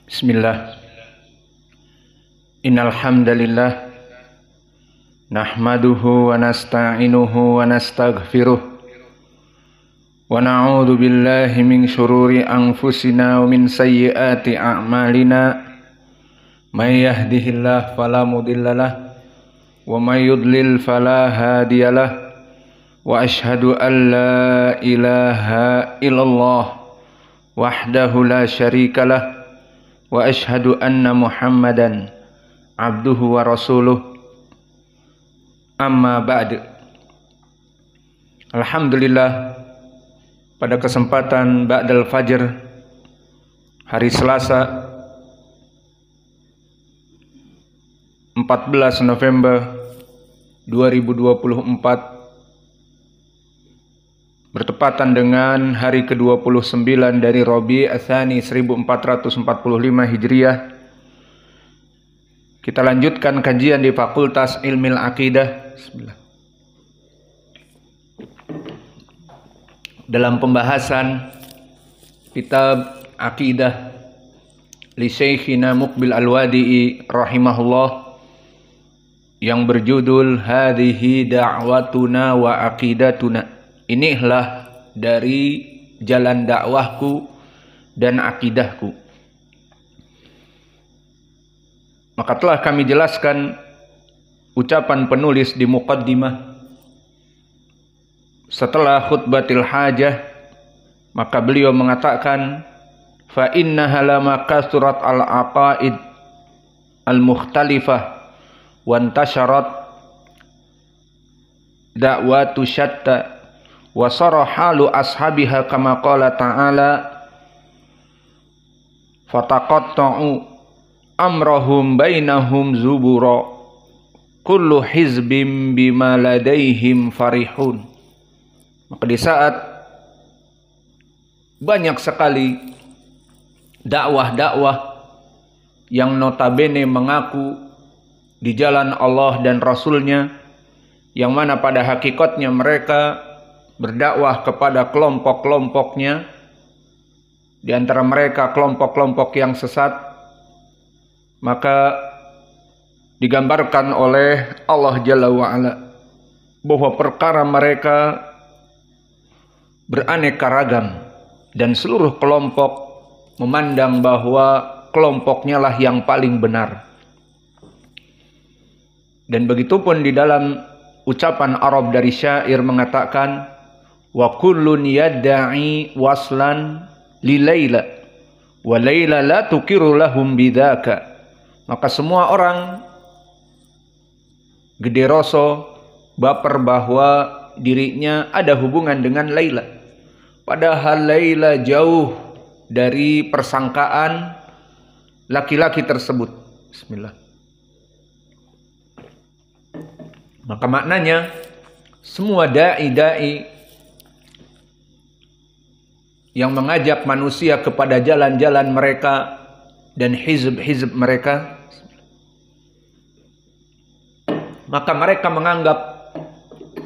Bismillah. Innal hamdalillah nahmaduhu wa nasta'inuhu wa nastaghfiruh wa na'udzu billahi min syururi anfusina wa min sayyiati a'malina. May yahdihillahu fala mudhillalah wa may yudlil fala hadiyalah. Wa asyhadu an la ilaha illallah wahdahu la syarikalah wa asyhadu anna Muhammadan abduhu wa rasuluh. Amma ba'd. Alhamdulillah, pada kesempatan ba'dal fajr hari Selasa 14 November 2024 bertepatan dengan hari ke-29 dari Rabi' Ats-Tsani 1445 Hijriah. Kita lanjutkan kajian di Fakultas Ilmil Aqidah. Bismillah. Dalam pembahasan kitab Aqidah li Syekhina Muqbil Al-Wadi'i rahimahullah yang berjudul Hadhihi Da'watuna wa Aqidatuna. Inilah dari jalan dakwahku dan akidahku. Maka telah kami jelaskan ucapan penulis di muqaddimah. Setelah khutbatil hajah, maka beliau mengatakan, fa innaha lama kasurat al-aqaid al-mukhtalifah wa intasharat da'watu syatta wa sarahalu ashabiha kama qala ta'ala fataqatta'u amrahum bainahum zubura kullu hizbim bima ladaihim farihun. Maka di saat banyak sekali dakwah-dakwah yang notabene mengaku di jalan Allah dan Rasulnya, yang mana pada hakikatnya mereka berdakwah kepada kelompok-kelompoknya, di antara mereka kelompok-kelompok yang sesat, maka digambarkan oleh Allah Jalla wa'ala bahwa perkara mereka beraneka ragam dan seluruh kelompok memandang bahwa kelompoknya lah yang paling benar. Dan begitupun di dalam ucapan Arab dari syair mengatakan, wa kullun yadda'i waslan li Laila wa Laila la tukiru lahum bidzaka. Maka semua orang gede rasa baper bahwa dirinya ada hubungan dengan Laila, padahal Laila jauh dari persangkaan laki-laki tersebut. Bismillah. Maka maknanya semua dai-dai yang mengajak manusia kepada jalan-jalan mereka dan hizb-hizb mereka, maka mereka menganggap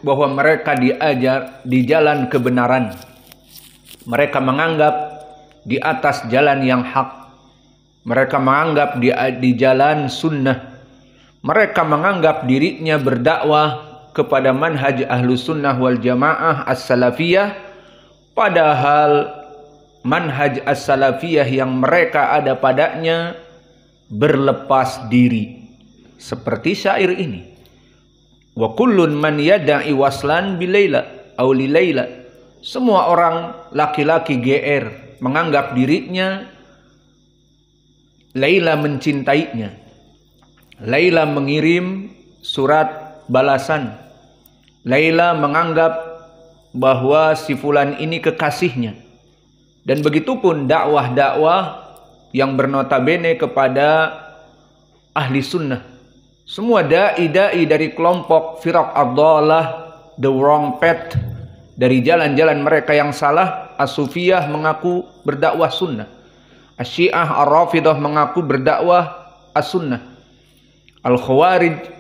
bahwa mereka diajar di jalan kebenaran. Mereka menganggap di atas jalan yang hak. Mereka menganggap di jalan sunnah. Mereka menganggap dirinya berdakwah kepada manhaj Ahlus Sunnah wal Jamaah As-Salafiyah, padahal manhaj as-salafiyah yang mereka ada padanya berlepas diri. Seperti syair ini. Wa kullun man yada'i waslan bilaila aw li Laila. Semua orang laki-laki GR menganggap dirinya Laila mencintainya. Laila mengirim surat balasan. Laila menganggap bahwa si fulan ini kekasihnya. Dan begitupun dakwah-dakwah yang bernotabene kepada ahli sunnah. Semua da'i-da'i dari kelompok firaq ad-dhalah, the wrong path, dari jalan-jalan mereka yang salah. As-Sufiyah mengaku berdakwah sunnah. As-Syiah Ar-Rafidah mengaku berdakwah as-sunnah. Al-Khawarij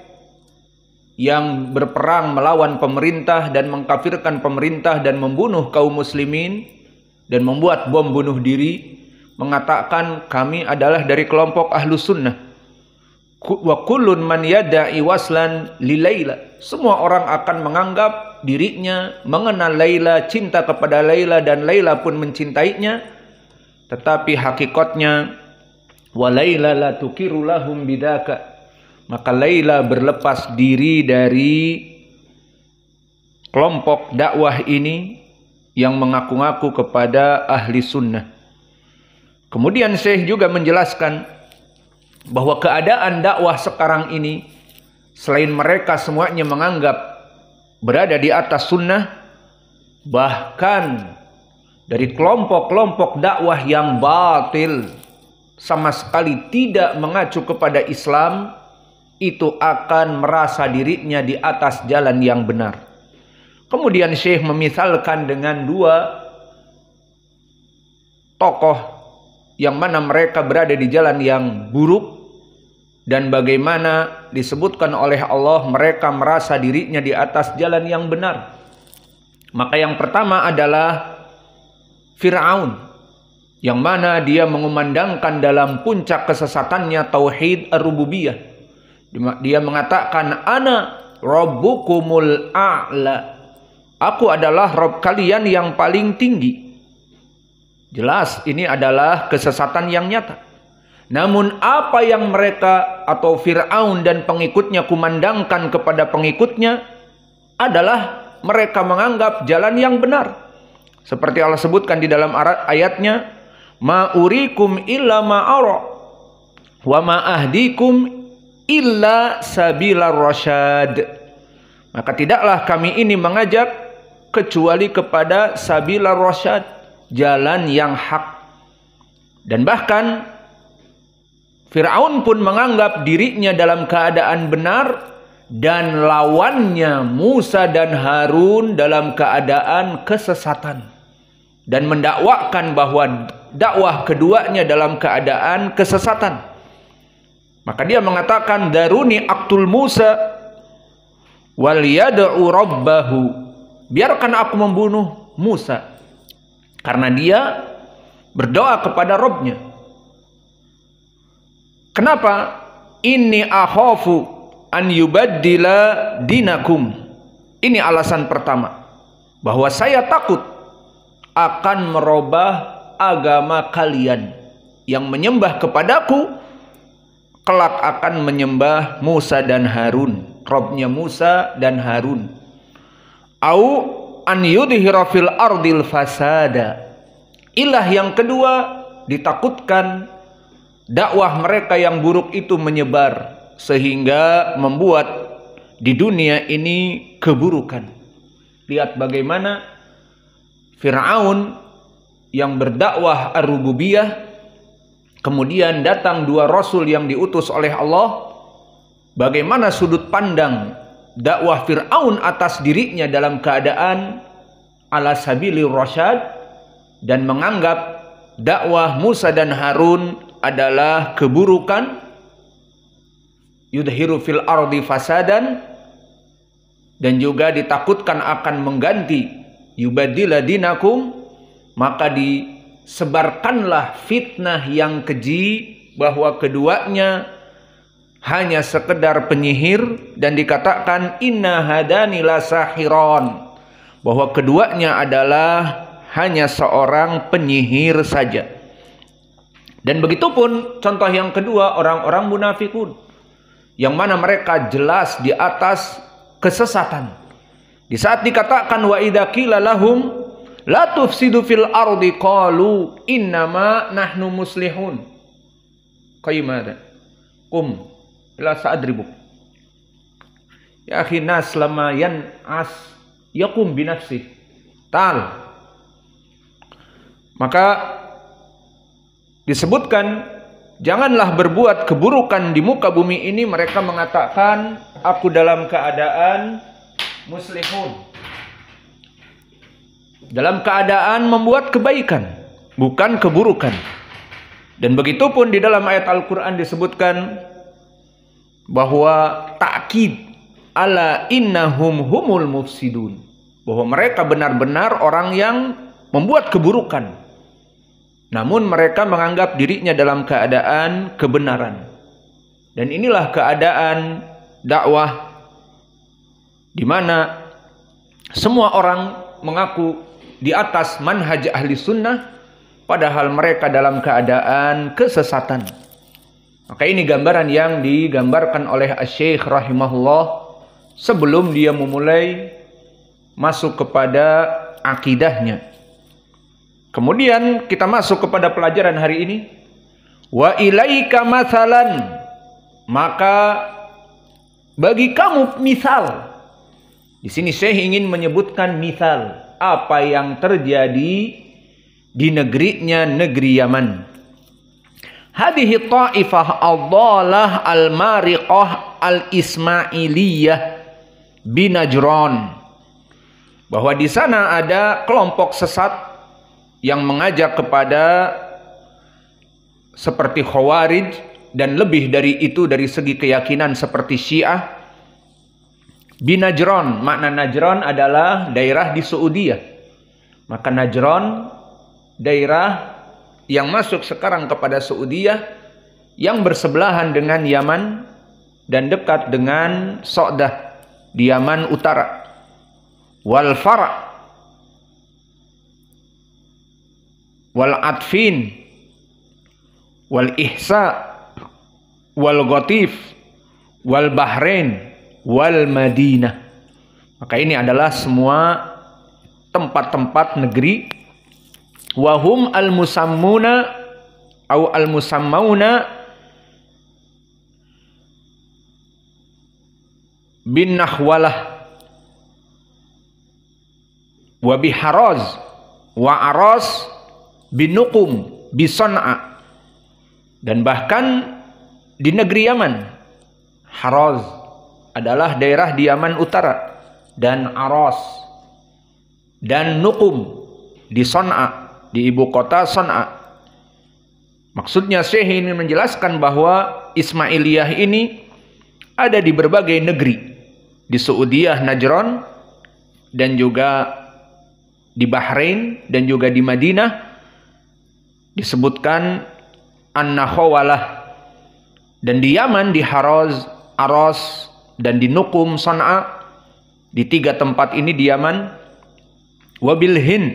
yang berperang melawan pemerintah dan mengkafirkan pemerintah dan membunuh kaum muslimin dan membuat bom bunuh diri, mengatakan kami adalah dari kelompok Ahlus Sunnah. Wa kullun man yadda'i waslan li Laila. Semua orang akan menganggap dirinya mengenal Laila, cinta kepada Laila, dan Laila pun mencintainya. Tetapi hakikatnya wa Laila la tukiru lahum bidaka. Maka Laila berlepas diri dari kelompok dakwah ini yang mengaku-ngaku kepada ahli sunnah. Kemudian Syekh juga menjelaskan bahwa keadaan dakwah sekarang ini, selain mereka semuanya menganggap berada di atas sunnah, bahkan dari kelompok-kelompok dakwah yang batil sama sekali tidak mengacu kepada Islam, itu akan merasa dirinya di atas jalan yang benar. Kemudian Syekh memisalkan dengan dua tokoh yang mana mereka berada di jalan yang buruk, dan bagaimana disebutkan oleh Allah mereka merasa dirinya di atas jalan yang benar. Maka yang pertama adalah Fir'aun, yang mana dia mengumandangkan dalam puncak kesesatannya tauhid ar-rububiyah. Dia mengatakan ana rabbukumul a'la, aku adalah Rabb kalian yang paling tinggi. Jelas ini adalah kesesatan yang nyata. Namun apa yang mereka atau Fir'aun dan pengikutnya kumandangkan kepada pengikutnya adalah mereka menganggap jalan yang benar. Seperti Allah sebutkan di dalam ayatnya, ma urikum illa ma'ara wa ma ahdikum illa sabilar rasyad. Maka tidaklah kami ini mengajak kecuali kepada sabilar rasyad, jalan yang hak. Dan bahkan Fir'aun pun menganggap dirinya dalam keadaan benar, dan lawannya Musa dan Harun dalam keadaan kesesatan, dan mendakwakan bahwa dakwah keduanya dalam keadaan kesesatan. Maka dia mengatakan daruni aqtul Musa wal yad'u rabbahu, biarkan aku membunuh Musa karena dia berdoa kepada Rabbnya. Kenapa? Inni akhafu an yubaddila dinakum. Ini alasan pertama, bahwa saya takut akan merubah agama kalian. Yang menyembah kepadaku kelak akan menyembah Musa dan Harun, Rabbnya Musa dan Harun. Au an yudhira fil ardil fasada. Ilah yang kedua, ditakutkan dakwah mereka yang buruk itu menyebar sehingga membuat di dunia ini keburukan. Lihat bagaimana Fir'aun yang berdakwah ar-rububiyah, kemudian datang dua rasul yang diutus oleh Allah, bagaimana sudut pandang dakwah Fir'aun atas dirinya dalam keadaan ala sabilir rasyad, dan menganggap dakwah Musa dan Harun adalah keburukan, yudhiru fil ardi fasadan, dan juga ditakutkan akan mengganti yubadila dinakum. Maka disebarkanlah fitnah yang keji bahwa keduanya hanya sekedar penyihir, dan dikatakan inna hadani la sahiron, bahwa keduanya adalah hanya seorang penyihir saja. Dan begitu pun contoh yang kedua, orang-orang munafikun, yang mana mereka jelas di atas kesesatan. Di saat dikatakan wa idza qila lahum la tufsidu fil ardi qalu innama nahnu muslihun. Qaimada. Qum ila sa'adribuk. Ya akhi nas lama yan'as yaqum bi nafsihi. Tal. Maka disebutkan janganlah berbuat keburukan di muka bumi ini. Mereka mengatakan aku dalam keadaan muslihun, dalam keadaan membuat kebaikan, bukan keburukan. Dan begitu pun di dalam ayat Al-Quran disebutkan bahwa ta'kid ala innahum humul mufsidun, bahwa mereka benar-benar orang yang membuat keburukan. namun mereka menganggap dirinya dalam keadaan kebenaran. Dan inilah keadaan dakwah di mana semua orang mengaku di atas manhaj ahli sunnah, padahal mereka dalam keadaan kesesatan. Maka ini gambaran yang digambarkan oleh Asy-Syaikh rahimahullah sebelum dia memulai masuk kepada akidahnya. Kemudian kita masuk kepada pelajaran hari ini. Wa ilaika mathalan, maka bagi kamu misal. Di sini Syekh ingin menyebutkan misal apa yang terjadi di negeri Yaman. Hadhihi ta'ifah ad-dhalah al-mariqah al-ismailiyah binajran. Bahwa di sana ada kelompok sesat yang mengajak kepada seperti Khawarij dan lebih dari itu dari segi keyakinan seperti Syiah. Binajran, makna Najran adalah daerah di Saudiyah. Maka Najran daerah yang masuk sekarang kepada Saudiyah, yang bersebelahan dengan Yaman dan dekat dengan Sa'dah di Yaman Utara. Wal Far' wal Atfin wal Ihsa wal Ghatif wal Bahrain wal Madinah. Maka ini adalah semua tempat-tempat negeri. Wahum al-musammuna atau al-musammauna bin Nahwalah wa biharaz wa aras binuqum bisan'a. Dan bahkan di negeri Yaman, Haraz adalah daerah di Yaman Utara, dan Aras dan Nuqum di San'a, di ibu kota San'a. Maksudnya Syekh ini menjelaskan bahwa Ismailiyah ini ada di berbagai negeri, di Saudiyah Najran, dan juga di Bahrain, dan juga di Madinah disebutkan An-Nakhawalah, dan di Yaman di Haraz, Aras, dan di Nuqum San'a. Di tiga tempat ini di Yaman. Wabil Hind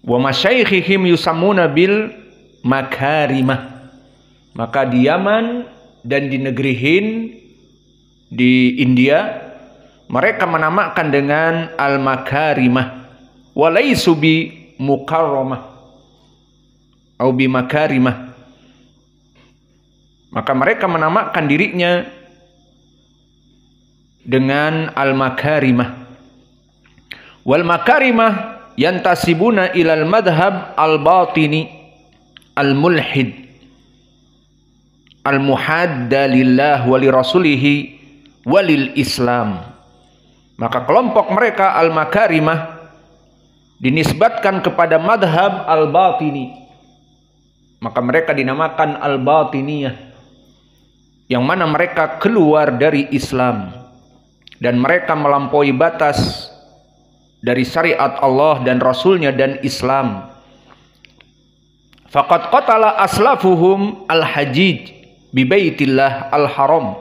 wa masyaikhihim yusammuna bil makarimah. Maka di Yaman dan di negeri Hind di India mereka menamakan dengan al-makarimah, walaisu bi mukarramah atau bi makarimah. Maka mereka menamakan dirinya dengan al-makarimah. Wal makarimah yantasibuna ilal madhab al-batini al-mulhid al-muhadda lillah wa li rasulihi walil Islam. Maka kelompok mereka al-makarimah dinisbatkan kepada madhab al-batini. Maka mereka dinamakan al-batiniyah, yang mana mereka keluar dari Islam dan mereka melampaui batas dari syariat Allah dan Rasulnya dan Islam. Faqad qatala aslafuhum al-hajij bi baitillah al-haram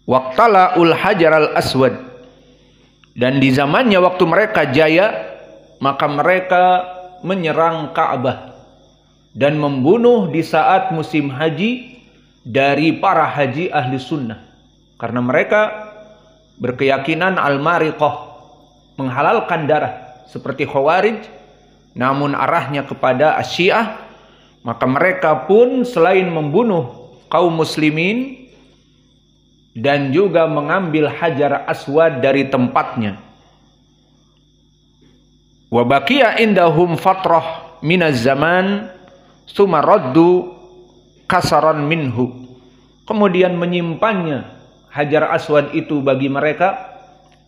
waqtala'ul hajar al-aswad. Dan di zamannya waktu mereka jaya, maka mereka menyerang Ka'bah dan membunuh di saat musim haji dari para haji ahli sunnah, karena mereka berkeyakinan al-mariqah, menghalalkan darah seperti Khawarij, namun arahnya kepada Syiah. Maka mereka pun selain membunuh kaum muslimin dan juga mengambil hajar aswad dari tempatnya. Wa baqiya indahum fatrah minaz zaman summa raddu kasaran minhu. Kemudian menyimpannya hajar aswad itu bagi mereka,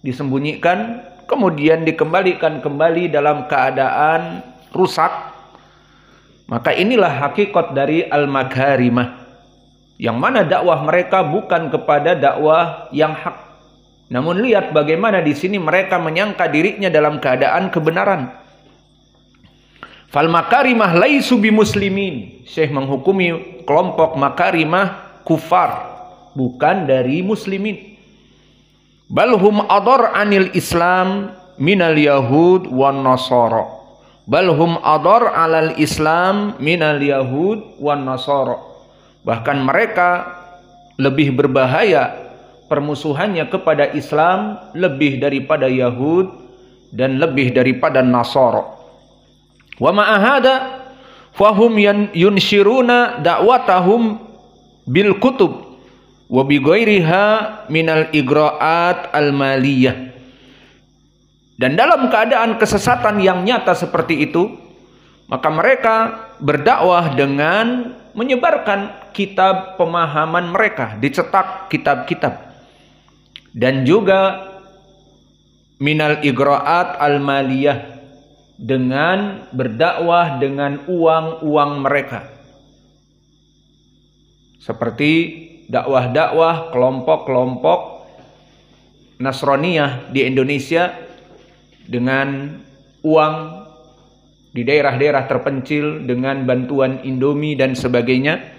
disembunyikan, kemudian dikembalikan kembali dalam keadaan rusak. Maka inilah hakikat dari al-makarimah, yang mana dakwah mereka bukan kepada dakwah yang hak. Namun lihat bagaimana di sini mereka menyangka dirinya dalam keadaan kebenaran. Fal makarimah laisu bimuslimin. Syekh menghukumi kelompok makarimah kufar, bukan dari muslimin. Balhum ador anil Islam minal yahud wan nasara. Balhum ador alal Islam minal yahud wan nasara. Bahkan mereka lebih berbahaya permusuhannya kepada Islam lebih daripada Yahud dan lebih daripada Nasara. Wa ma'ahada fahum yunshiruna da'watahum bil kutub wa bi ghairiha minal igra'at al maliyah. Dan dalam keadaan kesesatan yang nyata seperti itu, maka mereka berdakwah dengan menyebarkan kitab pemahaman mereka, dicetak kitab-kitab, dan juga minal igra'at al maliyah, dengan berdakwah dengan uang-uang mereka, seperti dakwah-dakwah kelompok-kelompok Nasraniyah di Indonesia dengan uang di daerah-daerah terpencil dengan bantuan Indomie dan sebagainya.